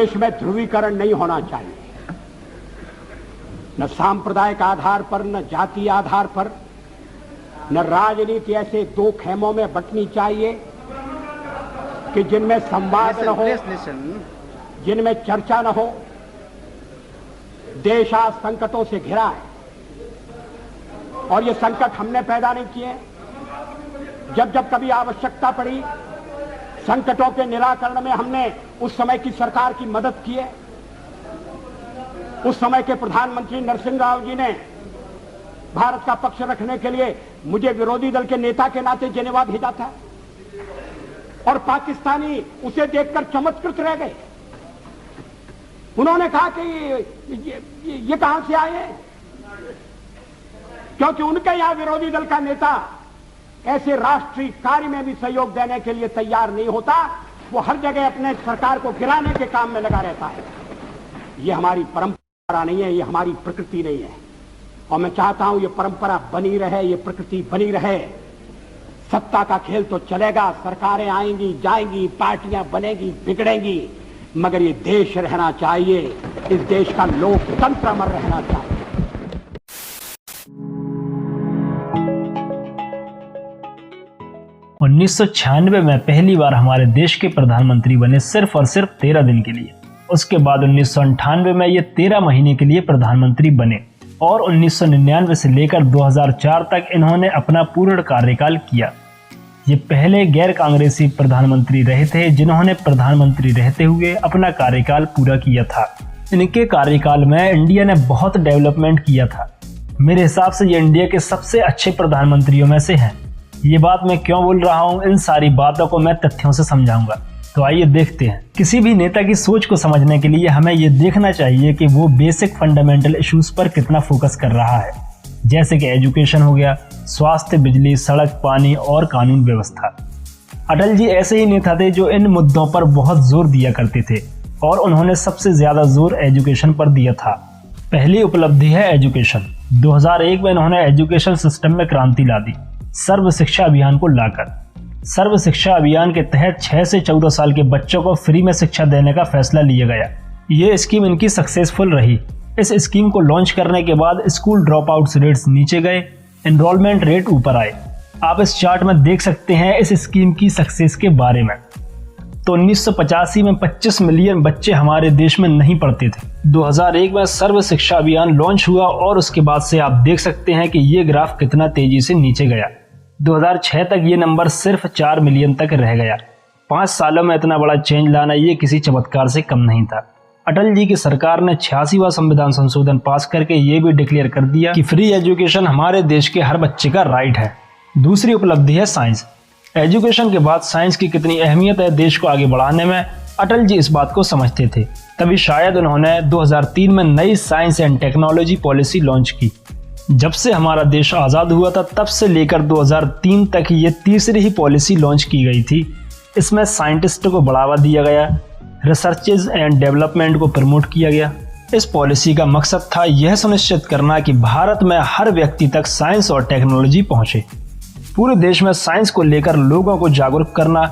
देश में ध्रुवीकरण नहीं होना चाहिए, न सांप्रदायिक आधार पर, न जातीय आधार पर, न राजनीति ऐसे दो खेमों में बंटनी चाहिए कि जिनमें संवाद न हो, जिनमें चर्चा न हो। देश आज संकटों से घिरा है और ये संकट हमने पैदा नहीं किए। जब जब कभी आवश्यकता पड़ी संकटों के निराकरण में हमने उस समय की सरकार की मदद की है। उस समय के प्रधानमंत्री नरसिंह राव जी ने भारत का पक्ष रखने के लिए मुझे विरोधी दल के नेता के नाते जेनेवा भेजा था और पाकिस्तानी उसे देखकर चमत्कृत रह गए। उन्होंने कहा कि ये कहां से आए, क्योंकि उनके यहां विरोधी दल का नेता ऐसे राष्ट्रीय कार्य में भी सहयोग देने के लिए तैयार नहीं होता। वो हर जगह अपने सरकार को गिराने के काम में लगा रहता है। ये हमारी परंपरा नहीं है, ये हमारी प्रकृति नहीं है और मैं चाहता हूं ये परंपरा बनी रहे, ये प्रकृति बनी रहे। सत्ता का खेल तो चलेगा, सरकारें आएंगी जाएंगी, पार्टियां बनेगी बिगड़ेंगी, मगर ये देश रहना चाहिए, इस देश का लोकतंत्र अमर रहना चाहिए। 1996 में पहली बार हमारे देश के प्रधानमंत्री बने, सिर्फ और सिर्फ 13 दिन के लिए। उसके बाद 1998 में ये 13 महीने के लिए प्रधानमंत्री बने और 1999 से लेकर 2004 तक इन्होंने अपना पूर्ण कार्यकाल किया। ये पहले गैर कांग्रेसी प्रधानमंत्री रहे थे जिन्होंने प्रधानमंत्री रहते हुए अपना कार्यकाल पूरा किया था। इनके कार्यकाल में इंडिया ने बहुत डेवलपमेंट किया था। मेरे हिसाब से ये इंडिया के सबसे अच्छे प्रधानमंत्रियों में से हैं। ये बात मैं क्यों बोल रहा हूँ, इन सारी बातों को मैं तथ्यों से समझाऊंगा। तो आइए देखते हैं। किसी भी नेता की सोच को समझने के लिए हमें ये देखना चाहिए कि वो बेसिक फंडामेंटल इश्यूज पर कितना फोकस कर रहा है, जैसे कि एजुकेशन हो गया, स्वास्थ्य, बिजली, सड़क, पानी और कानून व्यवस्था। अटल जी ऐसे ही नेता थे जो इन मुद्दों पर बहुत जोर दिया करते थे और उन्होंने सबसे ज्यादा जोर एजुकेशन पर दिया था। पहली उपलब्धि है एजुकेशन। 2001 में इन्होंने एजुकेशन सिस्टम में क्रांति ला दी, सर्व शिक्षा अभियान को लाकर। सर्व शिक्षा अभियान के तहत 6 से 14 साल के बच्चों को फ्री में शिक्षा देने का फैसला लिया गया। ये स्कीम इनकी सक्सेसफुल रही। इस स्कीम को लॉन्च करने के बाद स्कूल ड्रॉप आउट रेट्स नीचे गए, एनरोलमेंट रेट ऊपर आए। आप इस चार्ट में देख सकते हैं इस स्कीम की सक्सेस के बारे में। तो 1985 में 25 मिलियन बच्चे हमारे देश में नहीं पढ़ते थे। 2001 में सर्व शिक्षा अभियान लॉन्च हुआ और उसके बाद से आप देख सकते हैं कि ये ग्राफ कितना तेजी से नीचे गया। 2006 तक ये नंबर सिर्फ 4 मिलियन तक रह गया। 5 सालों में इतना बड़ा चेंज लाना ये किसी चमत्कार से कम नहीं था। अटल जी की सरकार ने 86वां संविधान संशोधन पास करके ये भी डिक्लेयर कर दिया कि फ्री एजुकेशन हमारे देश के हर बच्चे का राइट है। दूसरी उपलब्धि है साइंस। एजुकेशन के बाद साइंस की कितनी अहमियत है देश को आगे बढ़ाने में, अटल जी इस बात को समझते थे। तभी शायद उन्होंने 2003 में नई science and technology policy launch की। जब से हमारा देश आज़ाद हुआ था तब से लेकर 2003 तक ये तीसरी ही पॉलिसी लॉन्च की गई थी। इसमें साइंटिस्टों को बढ़ावा दिया गया, रिसर्चेज एंड डेवलपमेंट को प्रमोट किया गया। इस पॉलिसी का मकसद था यह सुनिश्चित करना कि भारत में हर व्यक्ति तक साइंस और टेक्नोलॉजी पहुंचे। पूरे देश में साइंस को लेकर लोगों को जागरूक करना।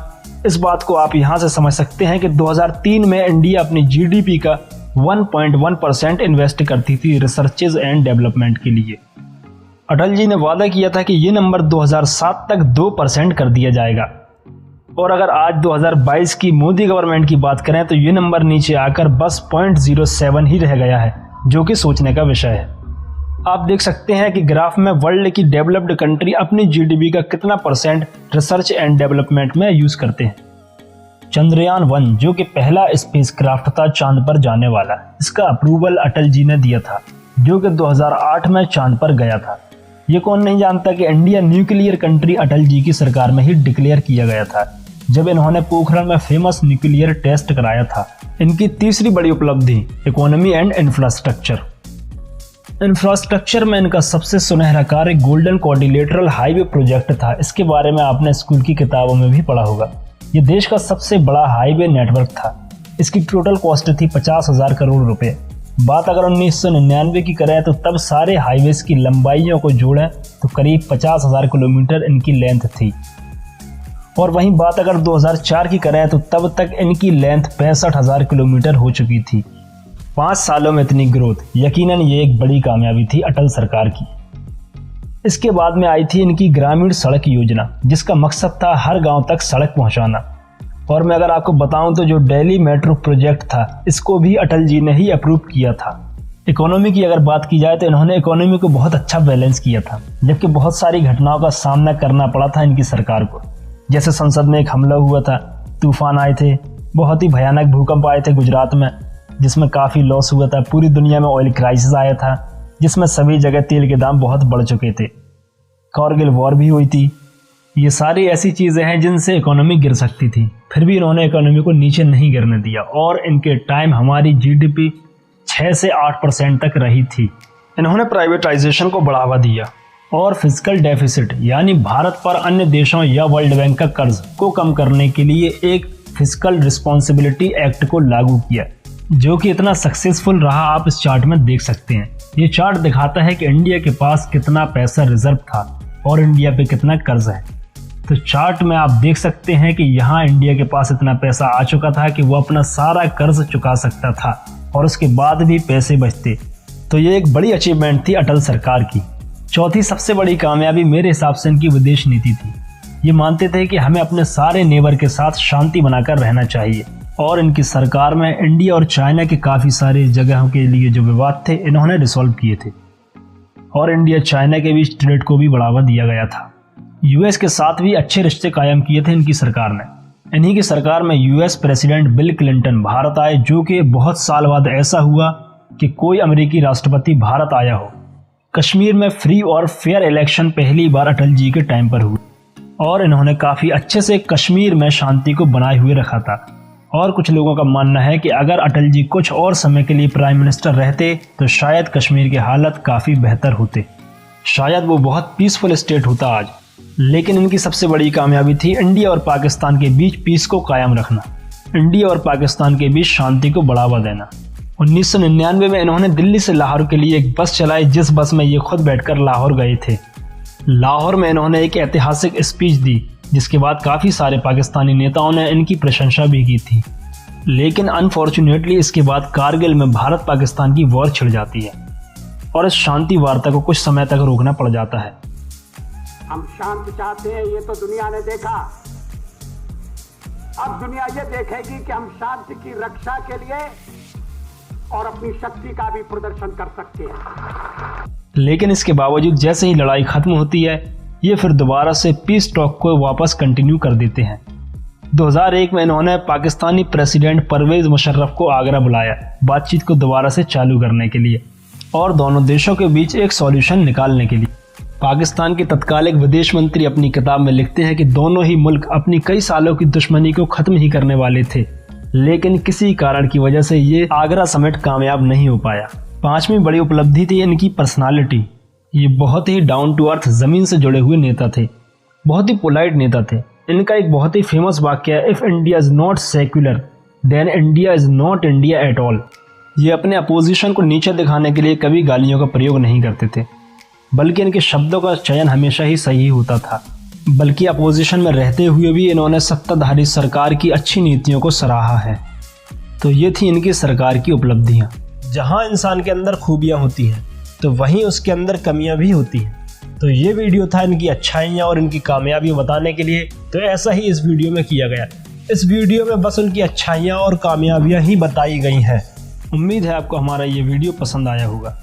इस बात को आप यहां से समझ सकते हैं कि 2003 में इंडिया अपनी जीडीपी का 1.1% इन्वेस्ट करती थी रिसर्चेज एंड डेवलपमेंट के लिए। अटल जी ने वादा किया था कि ये नंबर 2007 तक 2% कर दिया जाएगा और अगर आज 2022 की मोदी गवर्नमेंट की बात करें तो ये नंबर नीचे आकर बस 0.07 ही रह गया है, जो कि सोचने का विषय है। आप देख सकते हैं कि ग्राफ में वर्ल्ड की डेवलप्ड कंट्री अपनी जीडीपी का कितना परसेंट रिसर्च एंड डेवलपमेंट में यूज करते हैं। चंद्रयान 1 जो कि पहला स्पेसक्राफ्ट था चांद पर जाने वाला, इसका अप्रूवल अटल जी ने दिया था, जो कि 2008 में चांद पर गया था। ये कौन नहीं जानता कि India nuclear country Atal ji की सरकार में ही डिक्लेयर किया गया था, जब इन्होंने पोखरण में फेमस न्यूक्लियर टेस्ट कराया था। इनकी तीसरी बड़ी उपलब्धि इकोनॉमी एंड इंफ्रास्ट्रक्चर। इंफ्रास्ट्रक्चर में इनका सबसे सुनहरा कार्य गोल्डन क्वाड्रिलेटरल हाईवे प्रोजेक्ट था। इसके बारे में आपने स्कूल की किताबों में भी पढ़ा होगा। ये देश का सबसे बड़ा हाईवे नेटवर्क था। इसकी टोटल कॉस्ट थी 50,000 करोड़ रुपए। बात अगर 1999 की करें तो तब सारे हाईवेज की लंबाइयों को जोड़ें तो करीब 50,000 किलोमीटर इनकी लेंथ थी। और वहीं बात अगर 2004 की करें तो तब तक इनकी लेंथ 65,000 किलोमीटर हो चुकी थी। 5 सालों में इतनी ग्रोथ, यकीनन ये एक बड़ी कामयाबी थी अटल सरकार की। इसके बाद में आई थी इनकी ग्रामीण सड़क योजना, जिसका मकसद था हर गांव तक सड़क पहुंचाना। और मैं अगर आपको बताऊं तो जो दिल्ली मेट्रो प्रोजेक्ट था, इसको भी अटल जी ने ही अप्रूव किया था। इकोनॉमी की अगर बात की जाए तो इन्होंने इकोनॉमी को बहुत अच्छा बैलेंस किया था, जबकि बहुत सारी घटनाओं का सामना करना पड़ा था इनकी सरकार को। जैसे संसद में एक हमला हुआ था, तूफान आए थे, बहुत ही भयानक भूकंप आए थे गुजरात में, जिसमें काफ़ी लॉस हुआ था। पूरी दुनिया में ऑयल क्राइसिस आया था, जिसमें सभी जगह तेल के दाम बहुत बढ़ चुके थे। कारगिल वॉर भी हुई थी। ये सारी ऐसी चीज़ें हैं जिनसे इकोनॉमी गिर सकती थी, फिर भी इन्होंने इकोनॉमी को नीचे नहीं गिरने दिया और इनके टाइम हमारी GDP 6 से 8% तक रही थी। इन्होंने प्राइवेटाइजेशन को बढ़ावा दिया और फिजिकल डेफिसिट यानी भारत पर अन्य देशों या वर्ल्ड बैंक का कर्ज को कम करने के लिए एक फिजिकल रिस्पॉन्सिबिलिटी एक्ट को लागू किया, जो कि इतना सक्सेसफुल रहा आप इस चार्ट में देख सकते हैं। ये चार्ट दिखाता है कि इंडिया के पास कितना पैसा रिजर्व था और इंडिया पे कितना कर्ज है। तो चार्ट में आप देख सकते हैं कि यहाँ इंडिया के पास इतना पैसा आ चुका था कि वो अपना सारा कर्ज चुका सकता था और उसके बाद भी पैसे बचते। तो ये एक बड़ी अचीवमेंट थी अटल सरकार की। चौथी सबसे बड़ी कामयाबी मेरे हिसाब से इनकी विदेश नीति थी। ये मानते थे कि हमें अपने सारे नेबर के साथ शांति बनाकर रहना चाहिए और इनकी सरकार में इंडिया और चाइना के काफ़ी सारे जगहों के लिए जो विवाद थे इन्होंने रिसॉल्व किए थे और इंडिया चाइना के बीच ट्रेड को भी बढ़ावा दिया गया था। US के साथ भी अच्छे रिश्ते कायम किए थे इनकी सरकार ने। इन्हीं की सरकार में US president bill Clinton Bharat आए, जो कि बहुत साल बाद ऐसा हुआ कि कोई अमेरिकी राष्ट्रपति भारत आया हो। कश्मीर में फ्री और फेयर इलेक्शन पहली बार अटल जी के टाइम पर हुए और इन्होंने काफ़ी अच्छे से कश्मीर में शांति को बनाए हुए रखा था। और कुछ लोगों का मानना है कि अगर अटल जी कुछ और समय के लिए प्राइम मिनिस्टर रहते तो शायद कश्मीर की हालत काफ़ी बेहतर होते, शायद वो बहुत पीसफुल स्टेट होता आज। लेकिन इनकी सबसे बड़ी कामयाबी थी इंडिया और पाकिस्तान के बीच पीस को कायम रखना, इंडिया और पाकिस्तान के बीच शांति को बढ़ावा देना। 1999 में इन्होंने दिल्ली से लाहौर के लिए एक बस चलाई, जिस बस में ये खुद बैठकर लाहौर गए थे। लाहौर में इन्होंने एक ऐतिहासिक स्पीच दी, जिसके बाद काफ़ी सारे पाकिस्तानी नेताओं ने इनकी प्रशंसा भी की थी। लेकिन अनफॉर्चुनेटली इसके बाद कारगिल में भारत पाकिस्तान की वॉर छिड़ जाती है और इस शांति वार्ता को कुछ समय तक रोकना पड़ जाता है। हम शांति चाहते हैं, ये तो दुनिया ने देखा। अब दुनिया ये देखेगी कि हम शांति की रक्षा के लिए और अपनी शक्ति का भी प्रदर्शन कर सकते हैं। लेकिन इसके बावजूद जैसे ही लड़ाई खत्म होती है, ये फिर दोबारा से पीस टॉक को वापस कंटिन्यू कर देते हैं। 2001 में इन्होंने पाकिस्तानी प्रेसिडेंट परवेज मुशर्रफ को आगरा बुलाया बातचीत को दोबारा से चालू करने के लिए और दोनों देशों के बीच एक सॉल्यूशन निकालने के लिए। पाकिस्तान के तत्कालिक विदेश मंत्री अपनी किताब में लिखते हैं कि दोनों ही मुल्क अपनी कई सालों की दुश्मनी को खत्म ही करने वाले थे, लेकिन किसी कारण की वजह से ये आगरा समिट कामयाब नहीं हो पाया। 5वीं बड़ी उपलब्धि थी इनकी पर्सनालिटी। ये बहुत ही डाउन टू अर्थ, जमीन से जुड़े हुए नेता थे, बहुत ही पोलाइट नेता थे। इनका एक बहुत ही फेमस वाक्य है, if India is not secular then India is not India at all. ये अपने अपोजिशन को नीचे दिखाने के लिए कभी गालियों का प्रयोग नहीं करते थे, बल्कि इनके शब्दों का चयन हमेशा ही सही होता था। बल्कि अपोजिशन में रहते हुए भी इन्होंने सत्ताधारी सरकार की अच्छी नीतियों को सराहा है। तो ये थी इनकी सरकार की उपलब्धियाँ। जहाँ इंसान के अंदर खूबियाँ होती हैं तो वहीं उसके अंदर कमियां भी होती हैं। तो ये वीडियो था इनकी अच्छाइयाँ और इनकी कामयाबी बताने के लिए, तो ऐसा ही इस वीडियो में किया गया। इस वीडियो में बस उनकी अच्छाइयाँ और कामयाबियाँ ही बताई गई हैं। उम्मीद है आपको हमारा ये वीडियो पसंद आया होगा।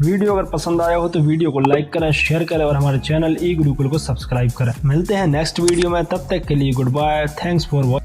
वीडियो अगर पसंद आया हो तो वीडियो को लाइक करें, शेयर करें और हमारे चैनल ई गुरुकुल को सब्सक्राइब करें। मिलते हैं नेक्स्ट वीडियो में, तब तक के लिए goodbye, thanks for watching.